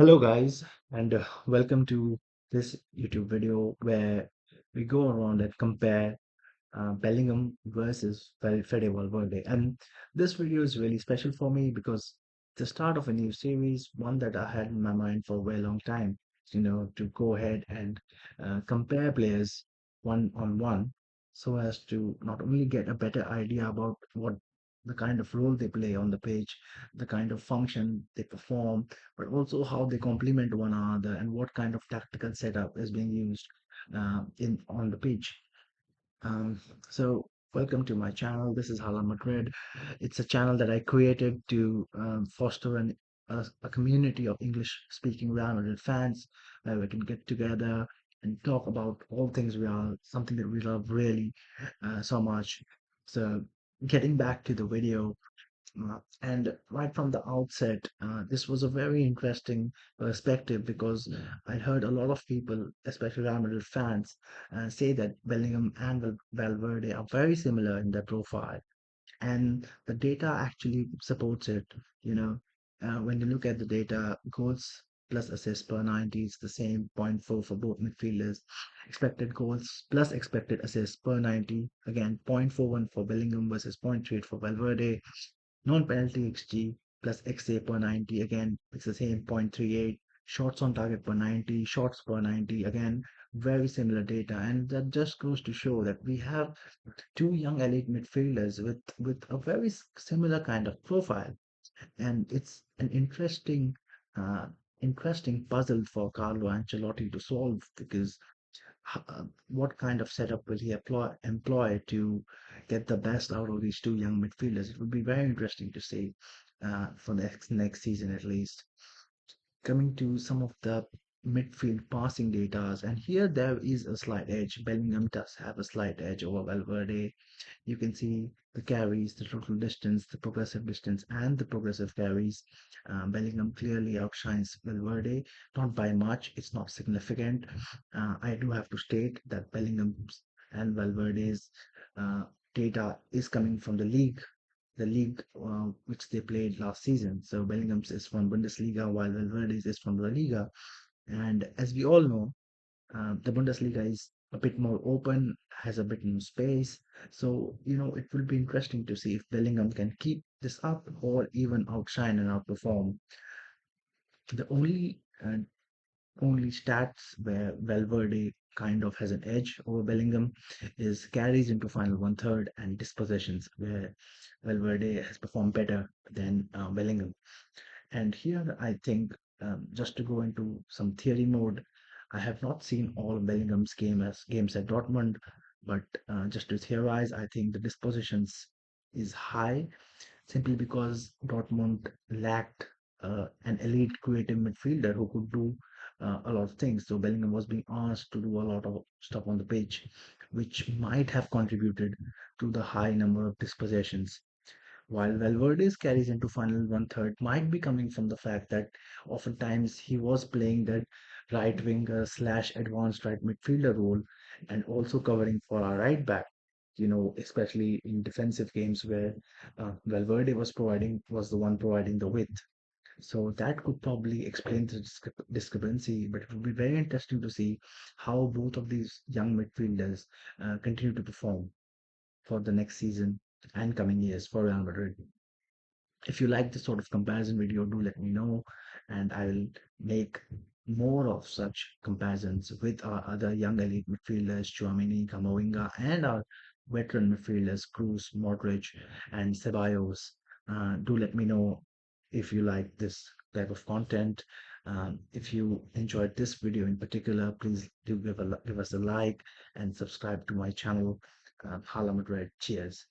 Hello, guys, and welcome to this YouTube video where we go around and compare Bellingham versus Fede Valverde. And this video is really special for me because the start of a new series, one that I had in my mind for a very long time, to go ahead and compare players one on one so as to not only get a better idea about what the kind of role they play on the pitch, the kind of function they perform, but also how they complement one another and what kind of tactical setup is being used in on the pitch. um, so welcome to my channel. This is Hala Madrid. It's a channel that I created to foster a community of English-speaking Real Madrid fans where we can get together and talk about all things Real, something that we love really so much. So getting back to the video, and right from the outset, this was a very interesting perspective because I heard a lot of people, especially Real Madrid fans, say that Bellingham and Valverde are very similar in their profile, and the data actually supports it. You know, when you look at the data, goals plus assists per 90 is the same, zero point 0.4 for both midfielders. Expected goals plus expected assists per 90, again 0.41 for Bellingham versus 0.38 for Valverde. Non-penalty XG plus XA per 90, again, it's the same, zero point 0.38. Shots on target per 90, shots per 90, again, very similar data. And that just goes to show that we have two young elite midfielders with a very similar kind of profile. And it's an uh, interesting puzzle for Carlo Ancelotti to solve because what kind of setup will he employ to get the best out of these two young midfielders? It would be very interesting to see for next season at least. Coming to some of the midfield passing data, and here there is a slight edge. Bellingham does have a slight edge over Valverde. You can see the carries, the total distance, the progressive distance, and the progressive carries. Bellingham clearly outshines Valverde, not by much. It's not significant. I do have to state that Bellingham's and Valverde's uh, data is coming from the league which they played last season. So Bellingham's is from Bundesliga, while Valverde's is from La Liga. And as we all know, the Bundesliga is a bit more open, has a bit more space. So, it will be interesting to see if Bellingham can keep this up or even outshine and outperform. The only stats where Valverde kind of has an edge over Bellingham is carries into final one third and dispossessions, where Valverde has performed better than Bellingham. And here, I think, just to go into some theory mode, I have not seen all of Bellingham's games at Dortmund, but just to theorize, I think the dispositions is high simply because Dortmund lacked an elite creative midfielder who could do a lot of things. So Bellingham was being asked to do a lot of stuff on the pitch, which might have contributed to the high number of dispossessions. While Valverde's carries into final one third might be coming from the fact that oftentimes he was playing that right winger slash advanced right midfielder role and also covering for our right back. Especially in defensive games where Valverde was the one providing the width. So that could probably explain the discrepancy, but it would be very interesting to see how both of these young midfielders continue to perform for the next season and coming years for Real Madrid. If you like this sort of comparison video, do let me know, and I will make more of such comparisons with our other young elite midfielders, Chouameni, Camavinga, and our veteran midfielders, Cruz, Modric, and Ceballos. Do let me know if you like this type of content. If you enjoyed this video in particular, please do give us a like and subscribe to my channel. Hala Madrid. Cheers.